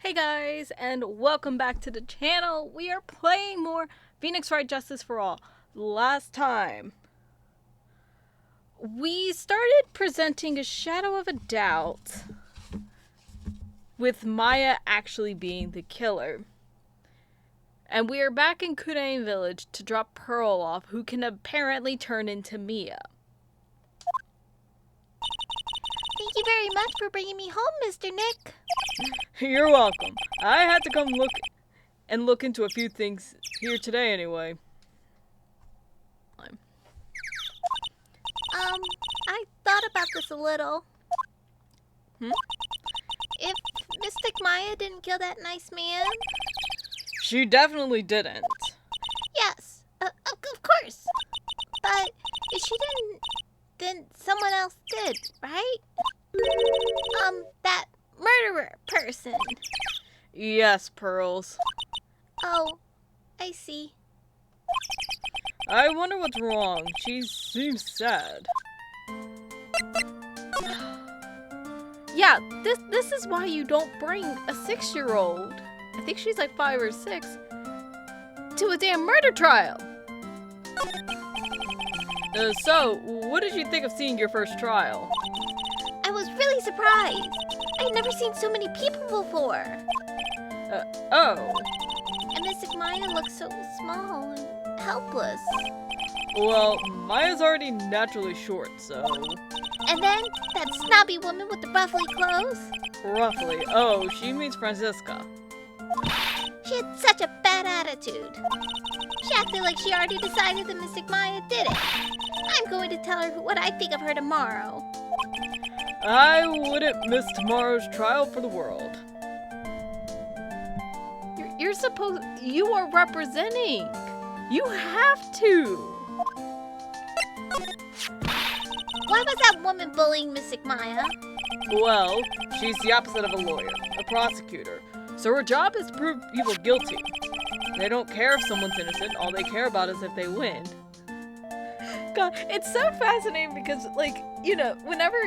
Hey guys, and welcome back to the channel. We are playing more Phoenix Wright Justice for All. Last time, we started presenting a shadow of a doubt with Maya actually being the killer. And we are back in Kudain Village to drop Pearl off, who can apparently turn into Mia. Thank you very much for bringing me home, Mr. Nick. You're welcome. I had to come look into a few things here today anyway. I thought about this a little. Hmm? If Mystic Maya didn't kill that nice man... She definitely didn't. Yes, of course. But if she didn't, then someone else did, right? That murderer person. Yes, Pearls. Oh, I see. I wonder what's wrong. She seems sad. Yeah, this is why you don't bring a 6-year-old, I think she's like 5 or 6, to a damn murder trial. So, what did you think of seeing your first trial? I was really surprised. I'd never seen so many people before. Oh. And Mystic Maya looks so small and helpless. Well, Maya's already naturally short, so... And then, that snobby woman with the ruffly clothes. Roughly. Oh, she means Francisca. She had such a bad attitude. She acted like she already decided that Mystic Maya did it. I'm going to tell her what I think of her tomorrow. I wouldn't miss tomorrow's trial for the world. You are representing. You have to. Why was that woman bullying Mystic Maya? Well, she's the opposite of a lawyer, a prosecutor. So her job is to prove people guilty. They don't care if someone's innocent, all they care about is if they win. God, it's so fascinating because, like, you know, whenever...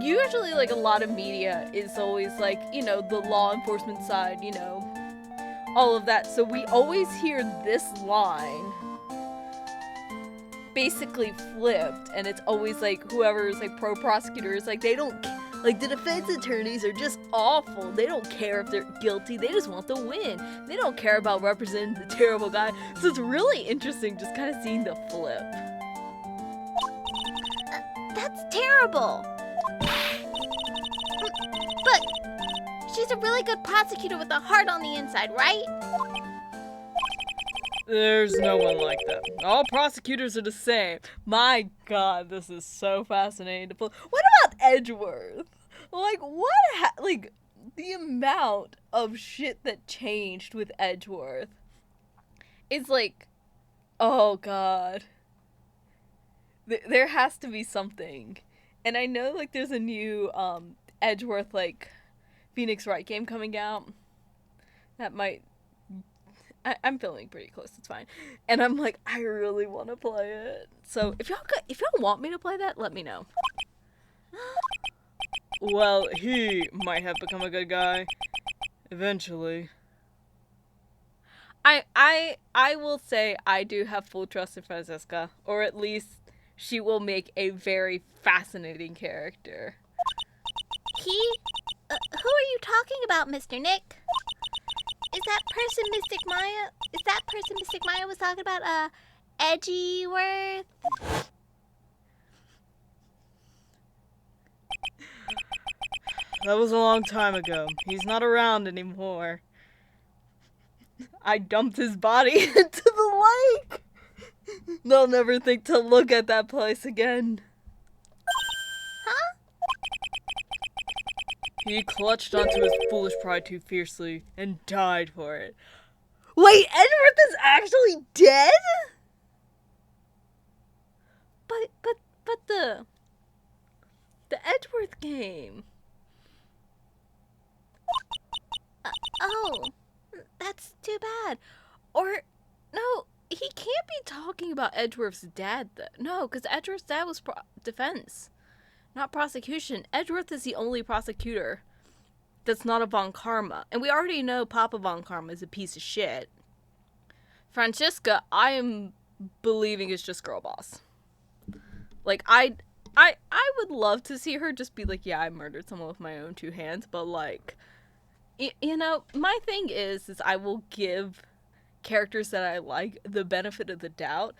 Usually, like, a lot of media is always, like, you know, the law enforcement side, you know, all of that. So we always hear this line basically flipped, and it's always, like, whoever's, like, pro-prosecutor is, like, they don't... Like, the defense attorneys are just awful. They don't care if they're guilty. They just want the win. They don't care about representing the terrible guy. So it's really interesting just kind of seeing the flip. That's terrible. But she's a really good prosecutor with a heart on the inside, right? There's no one like that. All prosecutors are the same. My God, this is so fascinating to pull. What about Edgeworth? Like, like, the amount of shit that changed with Edgeworth is like, oh God. There has to be something. And I know, like, there's a new, Edgeworth, like, Phoenix Wright game coming out. That might... I'm feeling pretty close, it's fine. And I'm like, I really want to play it. So, if y'all want me to play that, let me know. Well, he might have become a good guy. Eventually. I will say I do have full trust in Francisca. Or at least, she will make a very fascinating character. Who are you talking about, Mr. Nick? Is that person Mystic Maya was talking about, Edgeworth? That was a long time ago. He's not around anymore. I dumped his body into the lake. They'll never think to look at that place again. Huh? He clutched onto his foolish pride too fiercely and died for it. Wait, Edgeworth is actually dead? But the Edgeworth game. Oh, that's too bad. Or, No, he can't be talking about Edgeworth's dad, though. No, because Edgeworth's dad was defense, not prosecution. Edgeworth is the only prosecutor. that's not a Von Karma. And we already know Papa Von Karma is a piece of shit. Francesca, I am believing is just girl boss. Like, I would love to see her just be like, yeah, I murdered someone with my own two hands, but like, you know, my thing is I will give characters that I like the benefit of the doubt.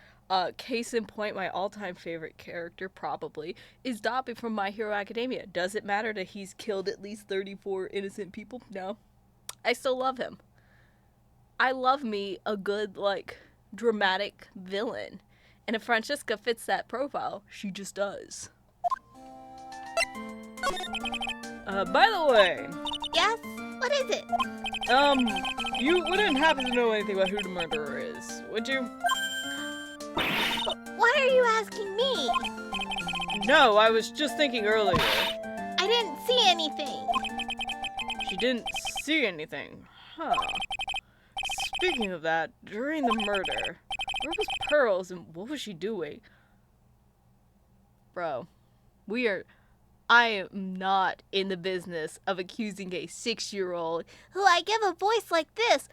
Case in point, my all-time favorite character probably is Dobby from My Hero Academia. Does it matter that he's killed at least 34 innocent people? No. I still love him. I love me a good, like, dramatic villain. And if Francesca fits that profile, she just does. By the way... Yes? What is it? You wouldn't happen to know anything about who the murderer is, would you? Why are you asking me? No, I was just thinking earlier. I didn't see anything. She didn't see anything. Huh. Speaking of that, during the murder, where was Pearls and what was she doing? Bro, I am not in the business of accusing a 6-year-old Who I give a voice like this.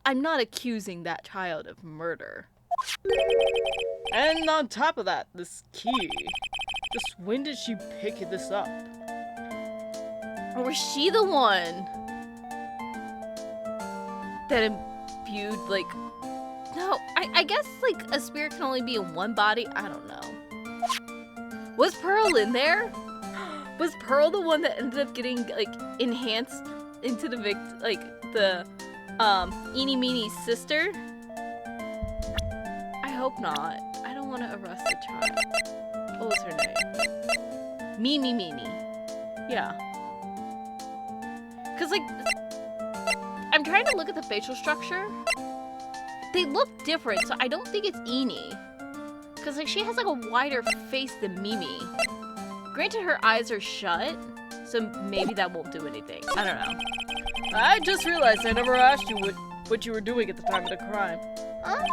I'm not accusing that child of murder. And on top of that, this key. Just when did she pick this up? Or was she the one that imbued, like... No, I guess, like, a spirit can only be in one body? I don't know. Was Pearl in there? Was Pearl the one that ended up getting, like, enhanced into the Eeny Meenie's sister? I hope not. I don't want to arrest the child. What was her name? Mimi Meanie. Yeah. Because, like, I'm trying to look at the facial structure. They look different, so I don't think it's Eenie. Because, like, she has, like, a wider face than Mimi. Granted, her eyes are shut, so maybe that won't do anything. I don't know. I just realized I never asked you what you were doing at the time of the crime. Huh?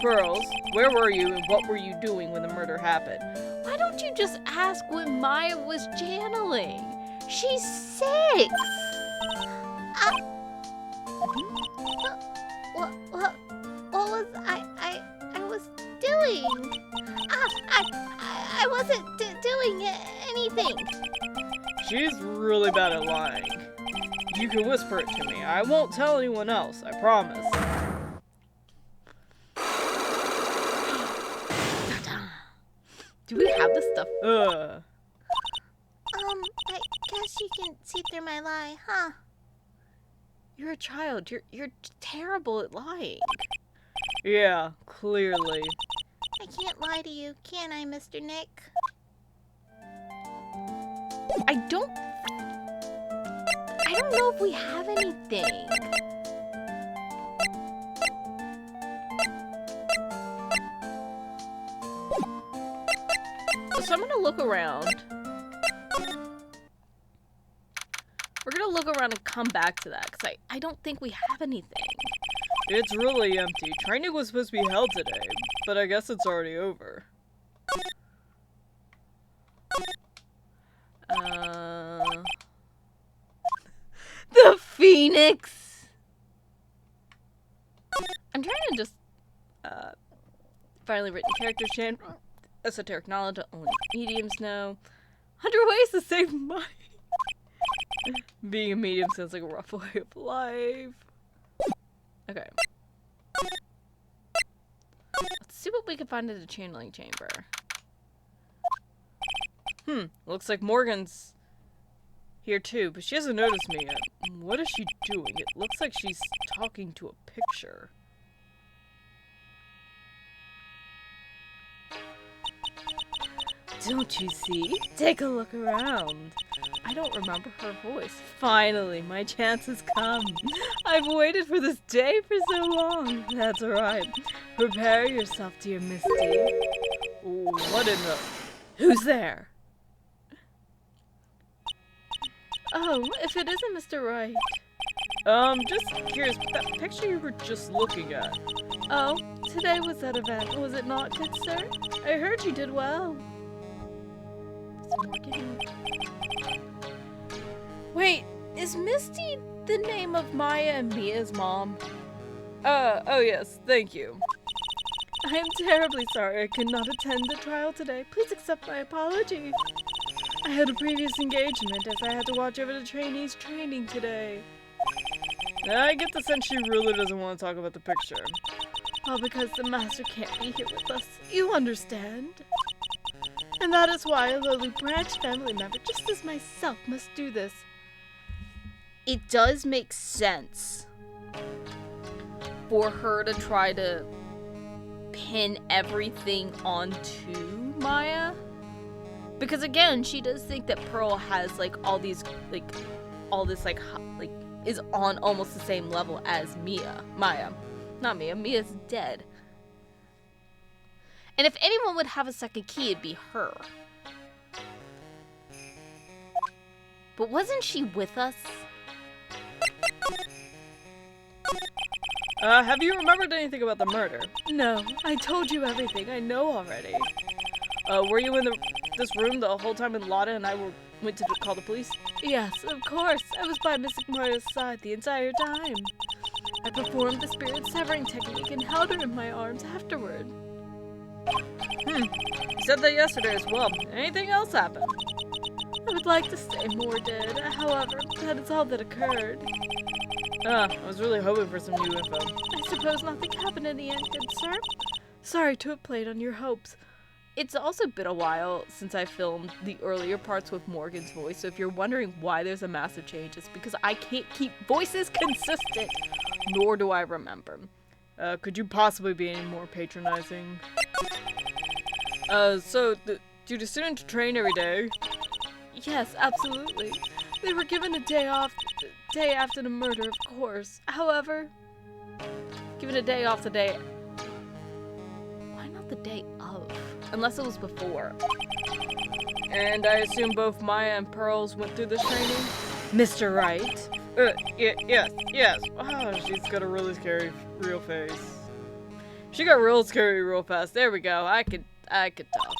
Pearls, where were you and what were you doing when the murder happened? Why don't you just ask what Maya was channeling? She's 6! What was I was doing? I wasn't doing anything. She's really bad at lying. You can whisper it to me. I won't tell anyone else, I promise. Do we have this stuff? I guess you can see through my lie, huh? You're a child. You're terrible at lying. Yeah, clearly. I can't lie to you, can I, Mr. Nick? I don't know if we have anything. So I'm gonna look around. We're gonna look around and come back to that, because I don't think we have anything. It's really empty. Training was supposed to be held today, but I guess it's already over. The Phoenix! I'm trying to just, finally written character chain. Esoteric knowledge that only mediums know. 100 ways to save money. Being a medium sounds like a rough way of life. Okay. Let's see what we can find in the channeling chamber. Looks like Morgan's here too, but she hasn't noticed me yet. What is she doing? It looks like she's talking to a picture. Don't you see? Take a look around. I don't remember her voice. Finally, my chance has come. I've waited for this day for so long. That's right. Prepare yourself, dear Misty. What in the... Who's there? Oh, if it isn't Mr. Wright. Just curious, but that picture you were just looking at. Oh, today was that event, was it not, good sir? I heard you did well. Wait, Is Misty the name of Maya and Mia's mom? Oh yes, thank you. I am terribly sorry I could not attend the trial today. Please accept my apology. I had a previous engagement as I had to watch over the trainees' training today. I get the sense she really doesn't want to talk about the picture. Well, because the master can't be here with us. You understand? And that is why a lowly branch family member, just as myself, must do this. It does make sense for her to try to pin everything onto Maya. Because again, she does think that Pearl has like all these, like, all this like is on almost the same level as Maya. Not Mia, Mia's dead. And if anyone would have a second key, it'd be her. But wasn't she with us? Have you remembered anything about the murder? No, I told you everything I know already. Were you in this room the whole time when Lotta and I went to call the police? Yes, of course. I was by Mystic Maria's side the entire time. I performed the spirit severing technique and held her in my arms afterward. You said that yesterday as well. Anything else happen? I would like to say more did. However, that is all that occurred. I was really hoping for some new info. I suppose nothing happened in the end, good sir. Sorry to have played on your hopes. It's also been a while since I filmed the earlier parts with Morgan's voice, so if you're wondering why there's a massive change, it's because I can't keep voices consistent, nor do I remember. Could you possibly be any more patronizing? Do the students train every day? Yes, absolutely. They were given a day off day after the murder, of course. However, given a day off the day... Why not the day of? Unless it was before. And I assume both Maya and Pearls went through this training? Mr. Wright? Yes. Oh, she's got a really scary real face. She got real scary real fast. There we go. I could talk.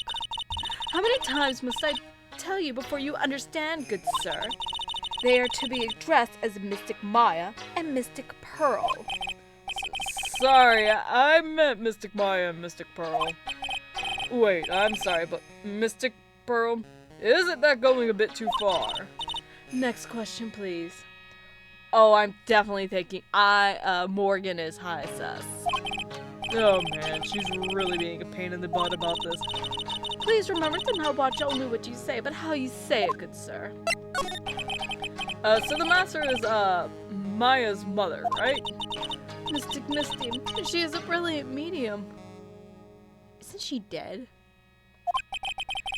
How many times must I tell you before you understand, good sir? They are to be addressed as Mystic Maya and Mystic Pearl. Sorry, I meant Mystic Maya and Mystic Pearl. Wait, I'm sorry, but Mystic Pearl? Isn't that going a bit too far? Next question, please. Oh, I'm definitely thinking Morgan is high sus. Oh man, she's really being a pain in the butt about this. Please remember to not watch only what you say, but how you say it, good sir. So the master is, Maya's mother, right? Mystic Misty. She is a brilliant medium. Isn't she dead?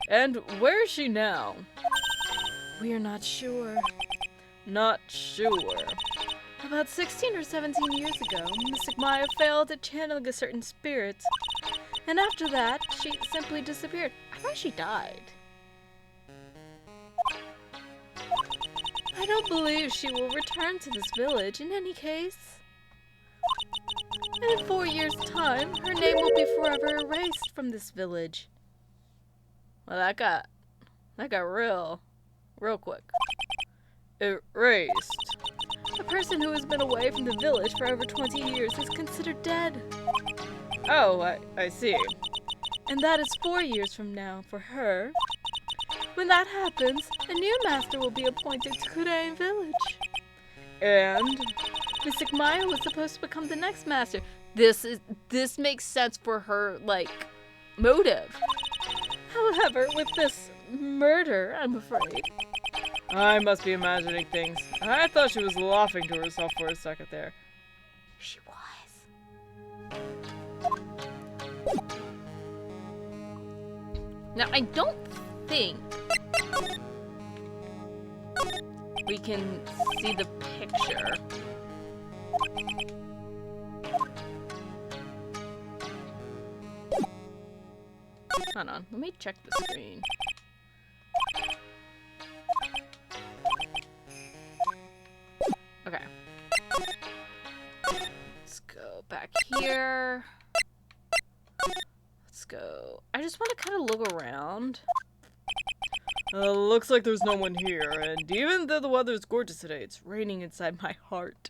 And where is she now? We are not sure. Not sure. About 16 or 17 years ago, Mystic Maya failed at channeling a certain spirit. And after that, she simply disappeared. I thought she died. I don't believe she will return to this village in any case. And in 4 years' time, her name will be forever erased from this village. Well, that got real quick. Erased. A person who has been away from the village for over 20 years is considered dead. Oh, I see. And that is 4 years from now for her. When that happens, a new master will be appointed to Kurain village. And Mystic Maya was supposed to become the next master. This makes sense for her, like, motive. However, with this murder, I'm afraid. I must be imagining things. I thought she was laughing to herself for a second there. She was. Now, I don't think we can see the picture. Hold on, let me check the screen. Okay. Let's go back here. Let's go. I just want to kind of look around. Looks like there's no one here, and even though the weather is gorgeous today, it's raining inside my heart.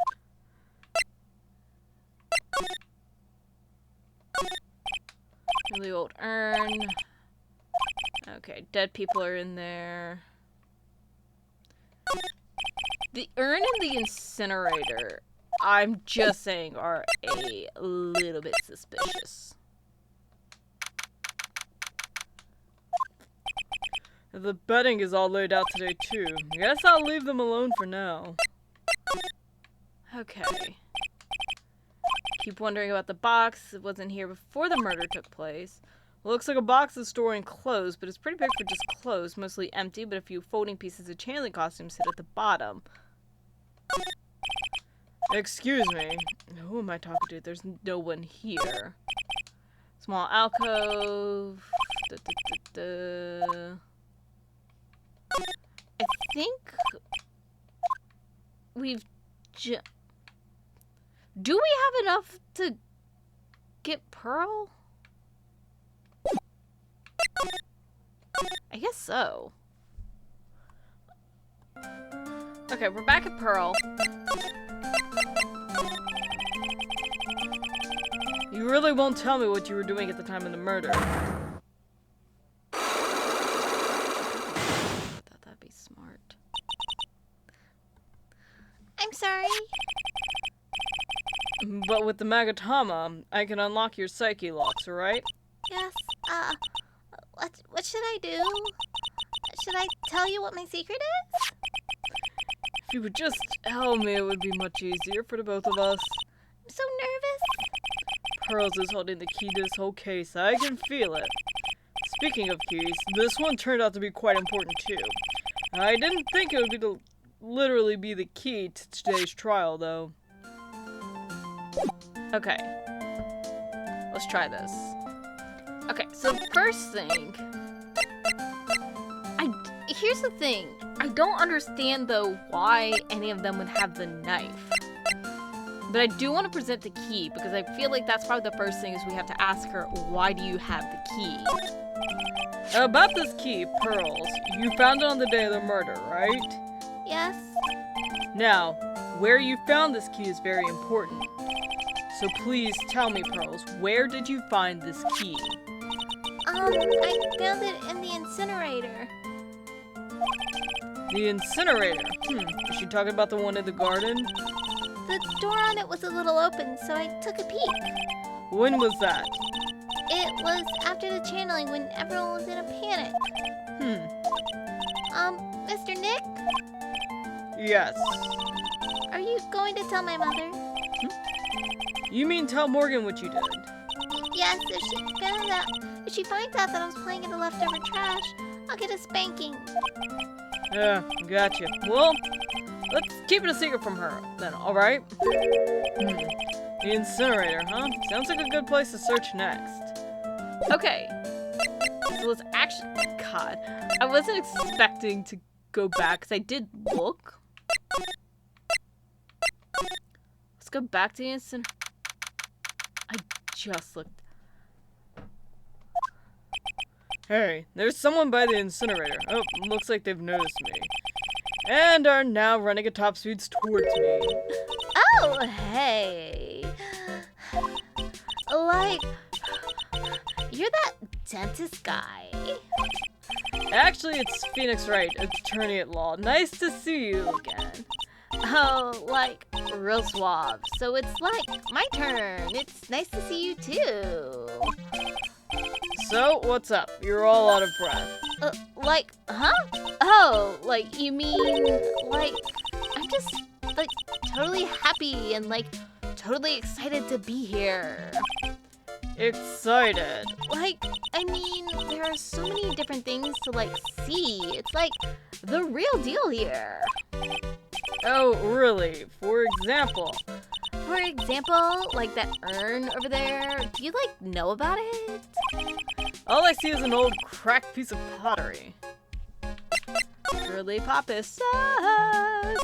Really old urn. Okay, dead people are in there. The urn and the incinerator, I'm just saying, are a little bit suspicious. The bedding is all laid out today, too. Guess I'll leave them alone for now. Okay. Keep wondering about the box. It wasn't here before the murder took place. Looks like a box is storing clothes, but it's pretty big for just clothes. Mostly empty, but a few folding pieces of channeling costumes sit at the bottom. Excuse me. Who am I talking to? There's no one here. Small alcove. I think we've do we have enough to get Pearl? I guess so. Okay, we're back at Pearl. You really won't tell me what you were doing at the time of the murder. I'm sorry. But with the Magatama, I can unlock your psyche locks, right? Yes, what should I do? Should I tell you what my secret is? If you would just tell me, it would be much easier for the both of us. I'm so nervous. Pearls is holding the key to this whole case. I can feel it. Speaking of keys, this one turned out to be quite important too. I didn't think it would be literally be the key to today's trial, though. Okay. Let's try this. Okay, so first thing... Here's the thing. I don't understand, though, why any of them would have the knife. But I do want to present the key, because I feel like that's probably the first thing is we have to ask her, why do you have the key? About this key, Pearls, you found it on the day of the murder, right? Yes. Now, where you found this key is very important. So please tell me, Pearls, where did you find this key? I found it in the incinerator. The incinerator? Is she talking about the one in the garden? The door on it was a little open, so I took a peek. When was that? It was after the channeling when everyone was in a panic. Mr. Nick? Yes. Are you going to tell my mother? You mean tell Morgan what you did? Yes, if she finds out that I was playing in the leftover trash, I'll get a spanking. Yeah, gotcha. Well, let's keep it a secret from her, then, alright? The incinerator, huh? Sounds like a good place to search next. Okay. So let's actually... God, I wasn't expecting to go back, because I did look. Let's go back to the incinerator. I just looked. Hey, there's someone by the incinerator. Oh, looks like they've noticed me. And are now running at top speeds towards me. Oh, hey. Like, you're that dentist guy. Actually, it's Phoenix Wright, attorney at law. Nice to see you again. Oh, like, real suave. So it's like my turn. It's nice to see you too. So, what's up? You're all out of breath. Like, huh? Oh, like, you mean, like, I'm just, like, totally happy and, like, totally excited to be here. Excited? Like, I mean, there are so many different things to, like, see. It's, like, the real deal here. Oh, really? For example? For example, like that urn over there. Do you, like, know about it? All I see is an old cracked piece of pottery. Girly Papa sauce.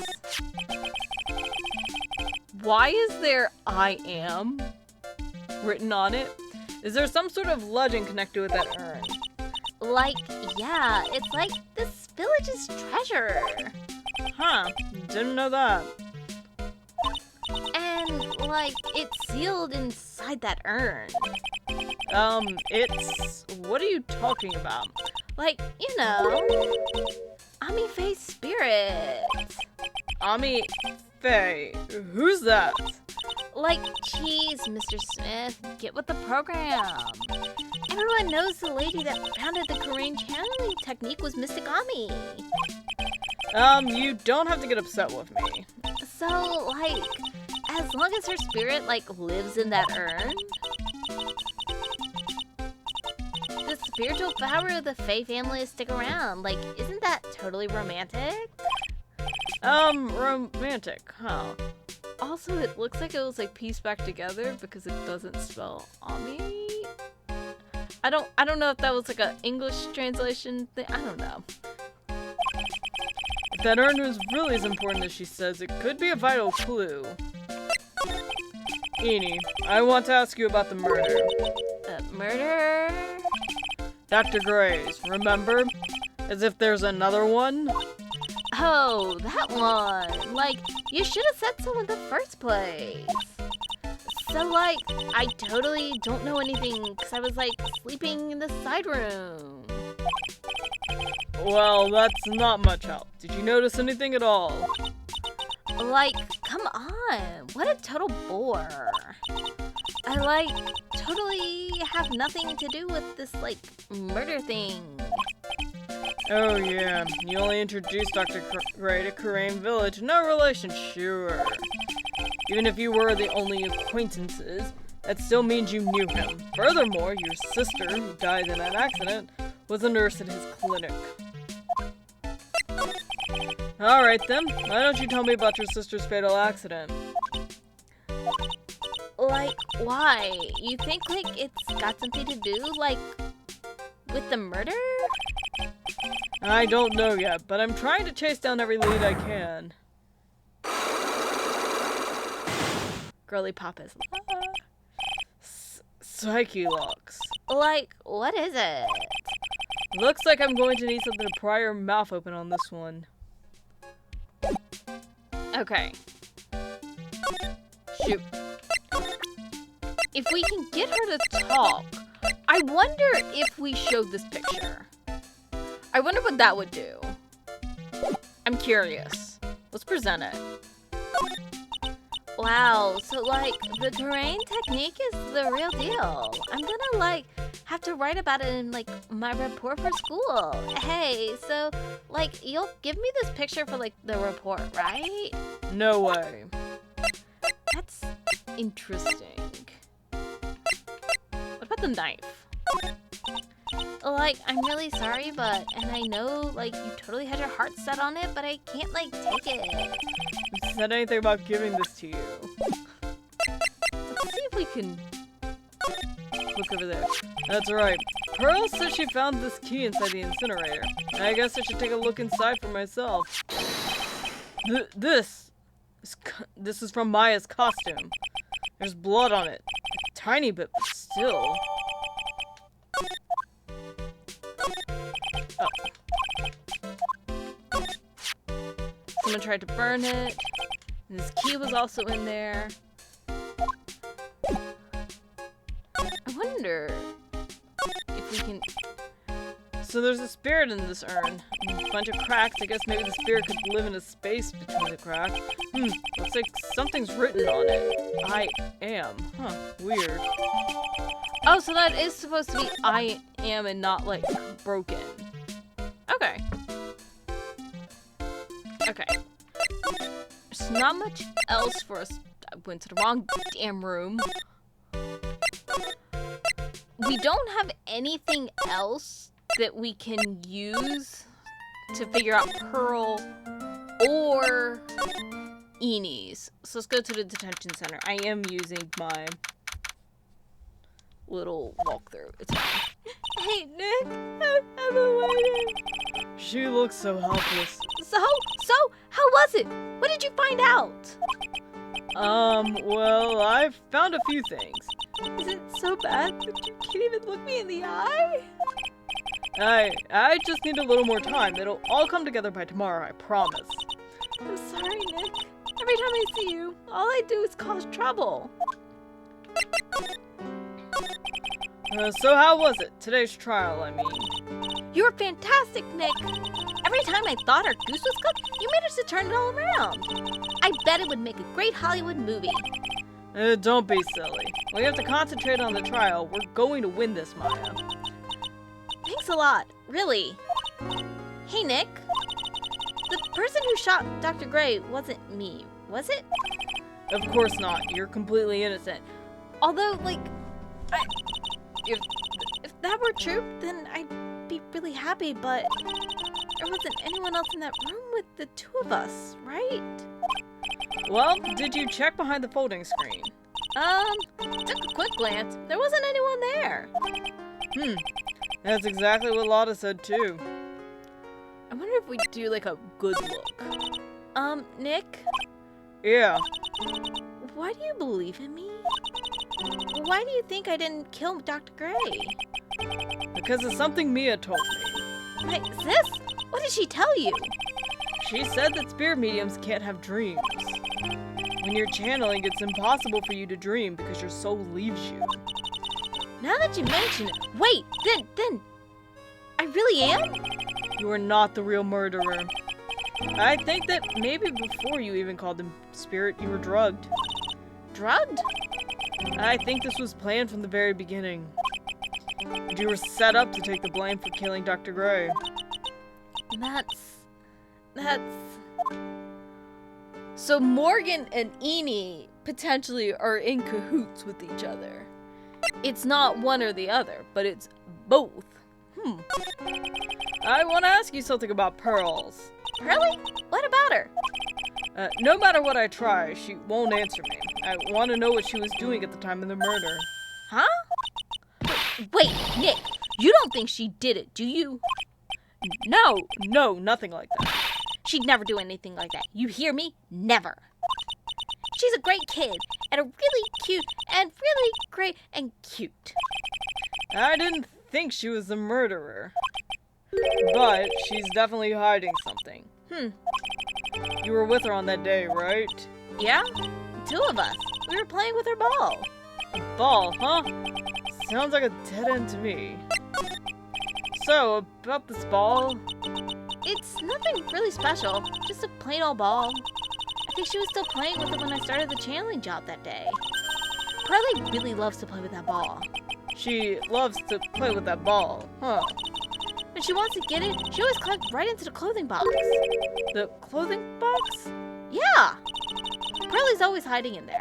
Why is there I am written on it? Is there some sort of legend connected with that urn? Like, yeah, it's like this village's treasure. Huh, didn't know that. And, like, it's sealed inside that urn. What are you talking about? Like, you know, Ami Faye's spirit. Ami Faye, who's that? Like, geez, Mr. Smith, get with the program. Everyone knows the lady that founded the Korean channeling technique was Mystic Ami. You don't have to get upset with me. So, like, as long as her spirit, like, lives in that urn, the spiritual power of the Faye family will stick around. Like, isn't that totally romantic? Romantic, huh? Also, it looks like it was, like, pieced back together because it doesn't spell Ami. I don't know if that was, like, a English translation thing. I don't know. If that urn was really as important as she says, it could be a vital clue. Eenie, I want to ask you about the murder. Murder? Dr. Gray's, remember? As if there's another one? Oh, that one. Like, you should have said so in the first place. So, like, I totally don't know anything because I was, like, sleeping in the side room. Well, that's not much help. Did you notice anything at all? Like, come on. What a total bore. I, like, totally have nothing to do with this, like, murder thing. Oh yeah, you only introduced Dr. Gray to Korean Village. No relation, sure. Even if you were the only acquaintances, that still means you knew him. Furthermore, your sister, who died in an accident, was a nurse at his clinic. Alright then, why don't you tell me about your sister's fatal accident? Like, why? You think, like, it's got something to do, like, with the murder? I don't know yet, but I'm trying to chase down every lead I can. Girly pop is Psyche locks. like, what is it? Looks like I'm going to need something to pry your mouth open on this one. Okay. Shoot. If we can get her to talk, I wonder if we showed this picture. I wonder what that would do. I'm curious. Let's present it. Wow, so like the terrain technique is the real deal. I'm gonna like have to write about it in like my report for school. Hey, so like you'll give me this picture for like the report, right? No way. That's interesting. What about the knife? Like, I'm really sorry, but, and I know, like, you totally had your heart set on it, but I can't, like, take it. You said anything about giving this to you. Let's see if we can... Look over there. That's right. Pearl said she found this key inside the incinerator. I guess I should take a look inside for myself. This is from Maya's costume. There's blood on it. A tiny bit, but still. Oh. Someone tried to burn it. And this key was also in there. I wonder if we can... So there's a spirit in this urn. A bunch of cracks. I guess maybe the spirit could live in a space between the cracks. Looks like something's written on it. I am. Huh, weird. Oh, so that is supposed to be I am and not, like, broken. Okay. Okay. There's not much else for us. I went to the wrong damn room. We don't have anything else that we can use to figure out Pearl or Enie's. So let's go to the detention center. I am using my little walkthrough. It's fine. Hey, Nick, I've been waiting. She looks so helpless. So, how was it? What did you find out? Well, I've found a few things. Is it so bad that you can't even look me in the eye? I just need a little more time. It'll all come together by tomorrow, I promise. I'm sorry, Nick. Every time I see you, all I do is cause trouble. So how was it? Today's trial, I mean. You were fantastic, Nick. Every time I thought our goose was cooked, you managed to turn it all around. I bet it would make a great Hollywood movie. Don't be silly. We have to concentrate on the trial. We're going to win this, Maya. Thanks a lot, really. Hey, Nick. The person who shot Dr. Gray wasn't me, was it? Of course not. You're completely innocent. Although, like, if that were true, then I'd be really happy, but there wasn't anyone else in that room with the two of us, right? Well, did you check behind the folding screen? Took a quick glance. There wasn't anyone there. That's exactly what Lotta said too. I wonder if we do like a good look. Nick? Yeah. Why do you believe in me? Why do you think I didn't kill Dr. Gray? Because of something Mia told me. My sis? What did she tell you? She said that spirit mediums can't have dreams. When you're channeling, it's impossible for you to dream because your soul leaves you. Now that you mention it, wait, then, I really am? You are not the real murderer. I think that maybe before you even called them spirit, you were drugged. Drugged? I think this was planned from the very beginning. You were set up to take the blame for killing Dr. Gray. That's... So Morgan and Eni potentially are in cahoots with each other. It's not one or the other, but it's both. I want to ask you something about Pearls. Really? What about her? No matter what I try, she won't answer me. I want to know what she was doing at the time of the murder. Huh? Wait, Nick, you don't think she did it, do you? No, nothing like that. She'd never do anything like that. You hear me? Never. She's a great kid, and a really cute, and really great and cute. I didn't think she was the murderer. But she's definitely hiding something. You were with her on that day, right? Yeah? The two of us. We were playing with her ball. A ball, huh? Sounds like a dead end to me. So, about this ball? It's nothing really special. Just a plain old ball. I think she was still playing with it when I started the channeling job that day. Pearlie really loves to play with that ball. She loves to play with that ball, huh? When she wants to get it, she always climbs right into the clothing box. The clothing box? Yeah! Pearlie's always hiding in there.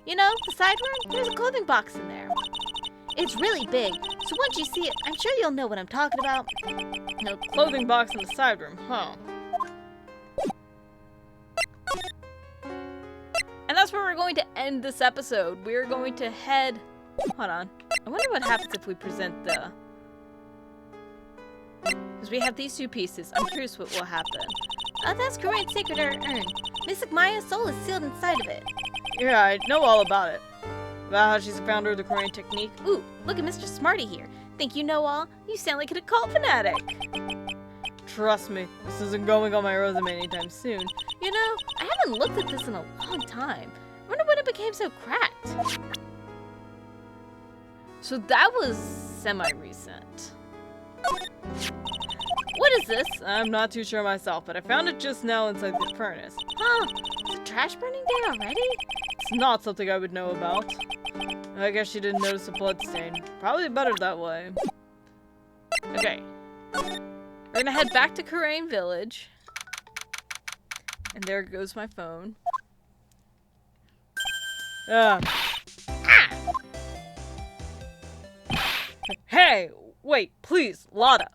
You know, the side room, there's a clothing box in there. It's really big, so once you see it, I'm sure you'll know what I'm talking about. No clothing box in the side room, huh? And that's where we're going to end this episode. We're going to head... Hold on. I wonder what happens if we present the... Because we have these two pieces. I'm curious what will happen. That's Korean sacred urn. Mystic Maya's soul is sealed inside of it. Yeah, I know all about it. About how she's the founder of the Korean technique. Ooh, look at Mr. Smarty here. Think you know all? You sound like an occult fanatic. Trust me, this isn't going on my resume anytime soon. You know, I haven't looked at this in a long time. I wonder when it became so cracked. So that was semi-recent. What is this? I'm not too sure myself, but I found it just now inside the furnace. Huh? Is it trash burning day already? It's not something I would know about. I guess she didn't notice a blood stain. Probably better that way. Okay. We're gonna head back to Korean Village. And there goes my phone. Hey! Wait, please, Lotta.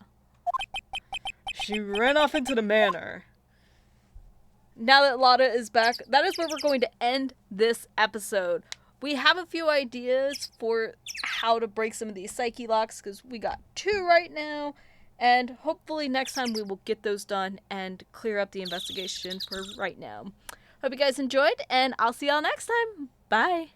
She ran off into the manor. Now that Lotta is back, that is where we're going to end this episode. We have a few ideas for how to break some of these psyche locks, because we got 2 right now. And hopefully next time we will get those done and clear up the investigation for right now. Hope you guys enjoyed, and I'll see y'all next time. Bye!